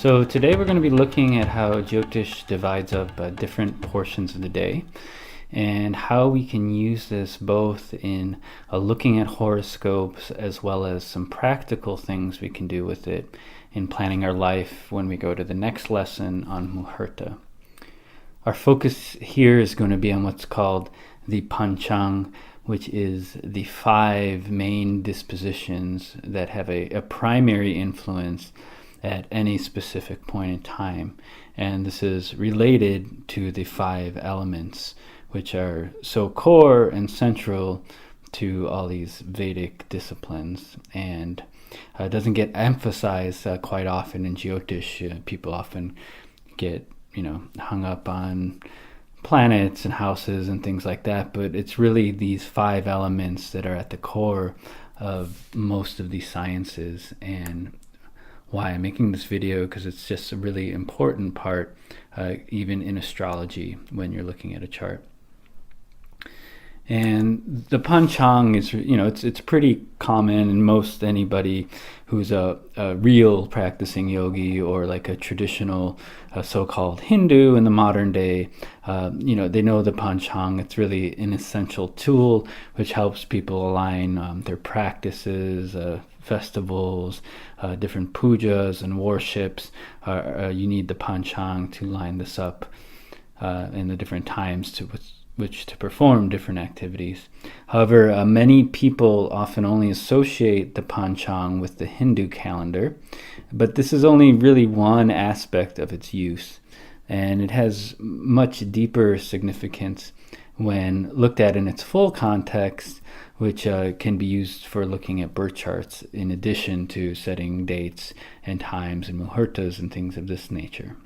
So today we're going to be looking at how Jyotish divides up different portions of the day and how we can use this both in looking at horoscopes as well as some practical things we can do with it in planning our life when we go to the next lesson on Muhurta. Our focus here is going to be on what's called the Panchang, which is the 5 main dispositions that have a primary influence at any specific point in time. And this is related to the 5 elements, which are so core and central to all these Vedic disciplines. And doesn't get emphasized quite often in Jyotish. People often get, hung up on planets and houses and things like that, but it's really these 5 elements that are at the core of most of these sciences. And why I'm making this video, because it's just a really important part, even in astrology, when you're looking at a chart. And the Panchang is, it's pretty common in most anybody who's a real practicing yogi or like a traditional so-called Hindu in the modern day. They know the Panchang. It's really an essential tool which helps people align their practices, festivals, different pujas and worships. You need the Panchang to line this up in the different times to which to perform different activities. However, many people often only associate the Panchang with the Hindu calendar, but this is only really one aspect of its use, and it has much deeper significance when looked at in its full context, which can be used for looking at birth charts in addition to setting dates and times and muhurtas and things of this nature.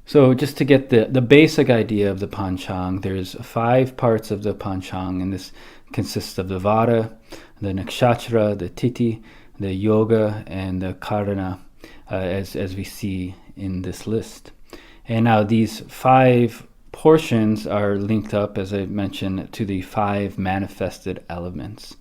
So just to get the basic idea of the Panchang, there's 5 parts of the Panchang, and this consists of the Vara, the Nakshatra, the Tithi, the Yoga, and the Karana, as we see in this list. And now these 5 portions are linked up, as I mentioned, to the 5 manifested elements.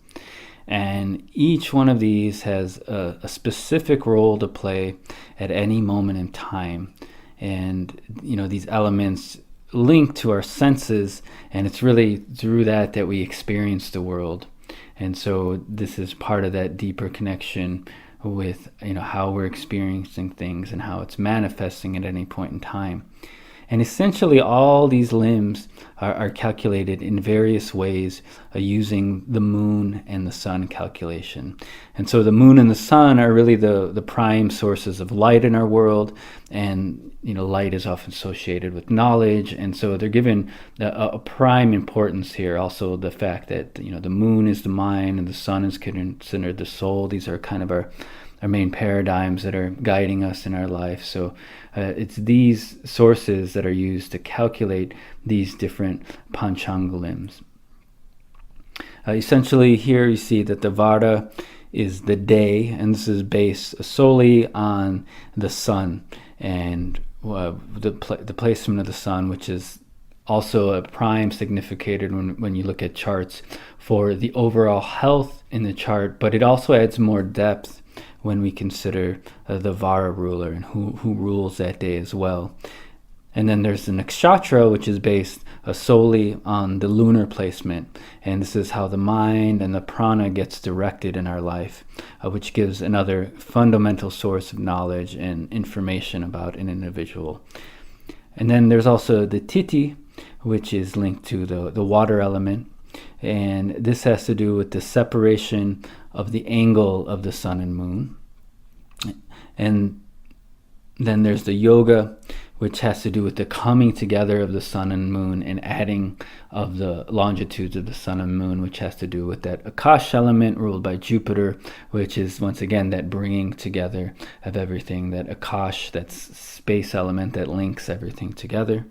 And each one of these has a specific role to play at any moment in time. And these elements link to our senses, and it's really through that we experience the world. And so this is part of that deeper connection with how we're experiencing things and how it's manifesting at any point in time. And essentially all these limbs are calculated in various ways using the moon and the sun calculation. And so the moon and the sun are really the prime sources of light in our world, and light is often associated with knowledge, and so they're given a prime importance here. Also the fact that the moon is the mind and the sun is considered the soul. These are kind of our main paradigms that are guiding us in our life. So it's these sources that are used to calculate these different Panchanga limbs. Essentially here you see that the Vara is the day, and this is based solely on the sun and the placement of the sun, which is also a prime significator when you look at charts for the overall health in the chart, but it also adds more depth when we consider the Vara ruler and who rules that day as well. And then there's the Nakshatra, which is based solely on the lunar placement, and this is how the mind and the prana gets directed in our life, which gives another fundamental source of knowledge and information about an individual. And then there's also the Tithi, which is linked to the water element, and this has to do with the separation of the angle of the sun and moon. And then there's the Yoga, which has to do with the coming together of the sun and moon and adding of the longitudes of the sun and moon, which has to do with that Akash element ruled by Jupiter, which is once again that bringing together of everything, that Akash, that space element that links everything together.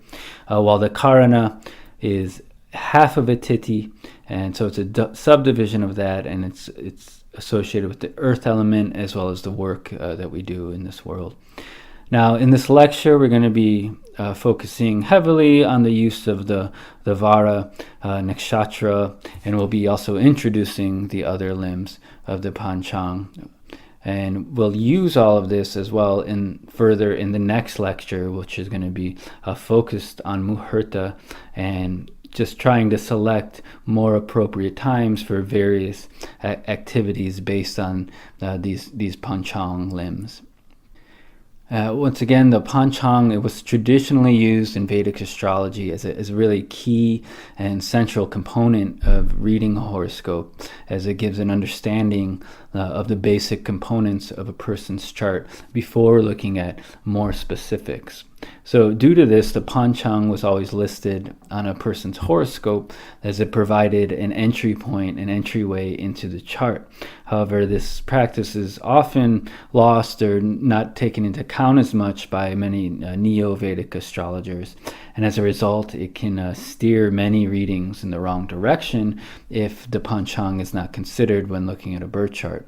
While the Karana is half of a Tithi, and so it's a subdivision of that, and it's associated with the earth element as well as the work that we do in this world. Now, in this lecture, we're going to be focusing heavily on the use of the Vara, Nakshatra, and we'll be also introducing the other limbs of the Panchang. And we'll use all of this as well further in the next lecture, which is going to be focused on muhurta and just trying to select more appropriate times for various activities based on these Panchang limbs. Once again, the Panchang, it was traditionally used in Vedic astrology as a really key and central component of reading a horoscope, as it gives an understanding of the basic components of a person's chart before looking at more specifics. So due to this, the Panchang was always listed on a person's horoscope as it provided an entry point, an entryway into the chart. However, this practice is often lost or not taken into account as much by many Neo-Vedic astrologers. And as a result, it can steer many readings in the wrong direction if the Panchang is not considered when looking at a birth chart.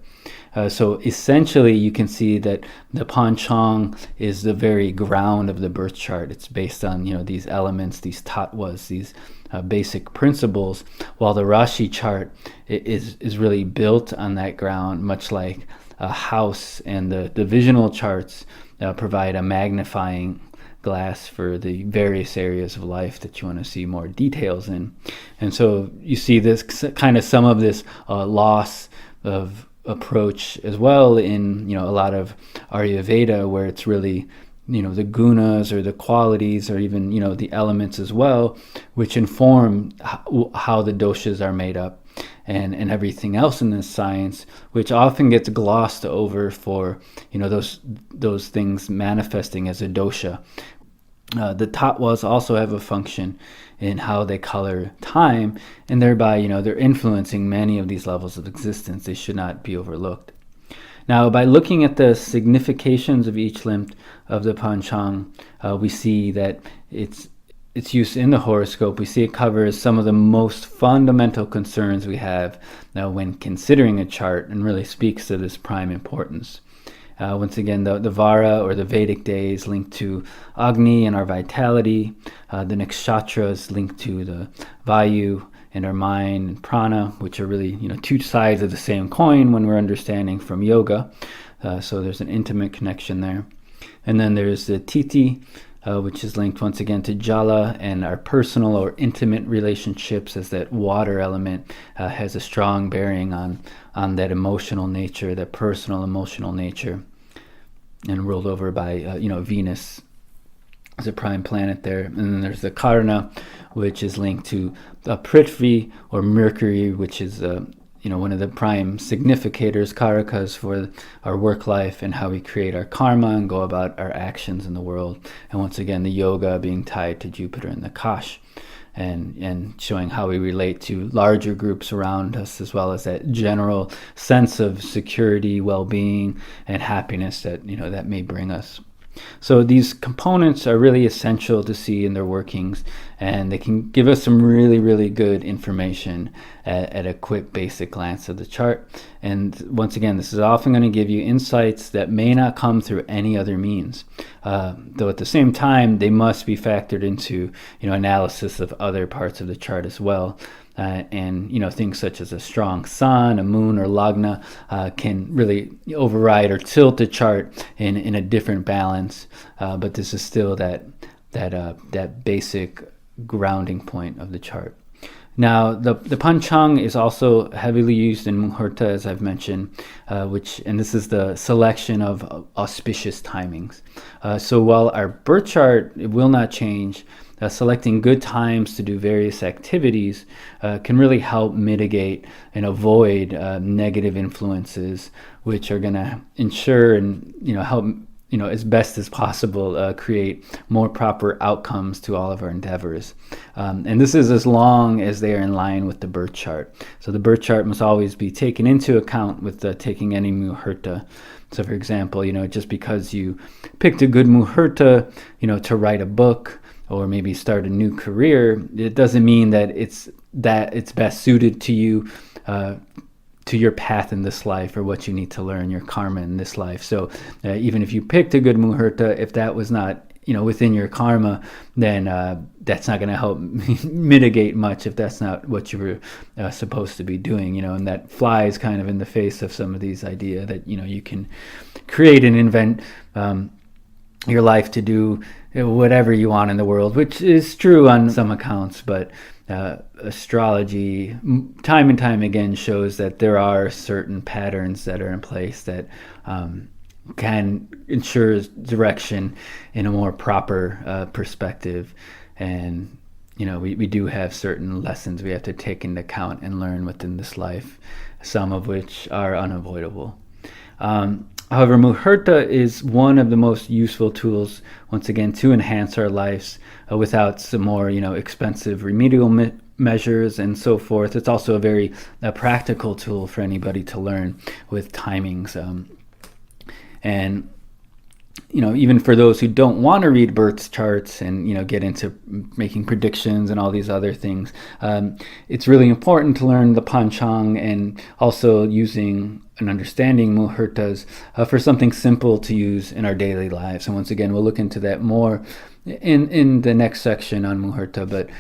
So essentially, you can see that the Panchang is the very ground of the birth chart. It's based on these elements, these tattvas, these basic principles, while the Rashi chart is really built on that ground, much like a house, and the divisional charts provide a magnifying glass for the various areas of life that you want to see more details in. And so you see this kind of some of this loss of approach as well in a lot of Ayurveda, where it's really the gunas or the qualities or even the elements as well, which inform how the doshas are made up and everything else in this science, which often gets glossed over for those things manifesting as a dosha. The tattvas also have a function in how they color time, and thereby they're influencing many of these levels of existence. They should not be overlooked. Now, by looking at the significations of each limb of the Panchang, we see that its use in the horoscope, we see it covers some of the most fundamental concerns we have when considering a chart, and really speaks to this prime importance. Once again, the Vara or the Vedic days linked to Agni and our vitality. The nakshatras linked to the Vayu and our mind and prana, which are really two sides of the same coin when we're understanding from yoga. So there's an intimate connection there. And then there's the Titi, which is linked once again to Jala and our personal or intimate relationships, as that water element has a strong bearing on that emotional nature, that personal emotional nature, and ruled over by Venus as a prime planet there. And then there's the Karna, which is linked to Prithvi or Mercury, which is one of the prime significators, karakas, for our work life and how we create our karma and go about our actions in the world. And once again, the yoga being tied to Jupiter and the Kash, and showing how we relate to larger groups around us, as well as that general sense of security, well-being, and happiness that that may bring us. So these components are really essential to see in their workings, and they can give us some really, really good information at a quick basic glance of the chart. And once again, this is often going to give you insights that may not come through any other means, though at the same time they must be factored into analysis of other parts of the chart as well. And things such as a strong sun, a moon, or lagna can really override or tilt the chart in a different balance. But this is still that basic grounding point of the chart. Now, the Panchang is also heavily used in muhurta, as I've mentioned, and this is the selection of auspicious timings. So while our birth chart, it will not change, selecting good times to do various activities can really help mitigate and avoid negative influences, which are going to ensure and help as best as possible create more proper outcomes to all of our endeavors. And this is as long as they are in line with the birth chart. So the birth chart must always be taken into account with taking any muhurta. So for example, just because you picked a good muhurta, to write a book or maybe start a new career, it doesn't mean that it's best suited to you, to your path in this life, or what you need to learn, your karma in this life. So even if you picked a good muhurta, if that was not within your karma, then that's not going to help mitigate much if that's not what you were supposed to be doing, and that flies kind of in the face of some of these idea that, you can create and invent your life to do whatever you want in the world, which is true on some accounts, but astrology time and time again shows that there are certain patterns that are in place that can ensure direction in a more proper perspective. And we do have certain lessons we have to take into account and learn within this life, some of which are unavoidable. However, Muhurta is one of the most useful tools, once again, to enhance our lives without some more, expensive remedial measures and so forth. It's also a very practical tool for anybody to learn with timings. And even for those who don't want to read birth charts and get into making predictions and all these other things, it's really important to learn the Panchang and also using and understanding muhurtas for something simple to use in our daily lives. And once again, we'll look into that more in the next section on muhurta, but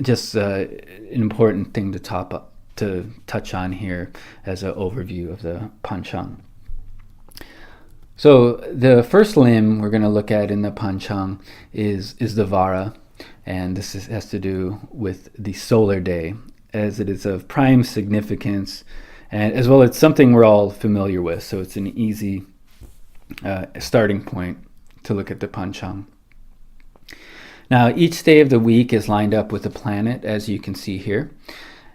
just an important thing to touch on here as an overview of the Panchang. So the first limb we're going to look at in the Panchang is the Vara, and this has to do with the solar day, as it is of prime significance, and as well it's something we're all familiar with, so it's an easy starting point to look at the Panchang. Now, each day of the week is lined up with a planet, as you can see here.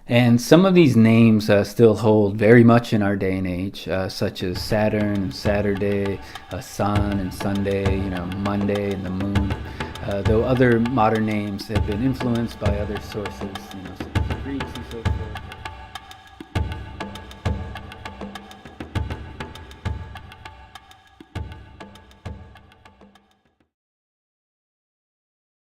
And some of these names still hold very much in our day and age, such as Saturn and Saturday, Sun and Sunday, Monday and the Moon. Though other modern names have been influenced by other sources, such as the Greeks and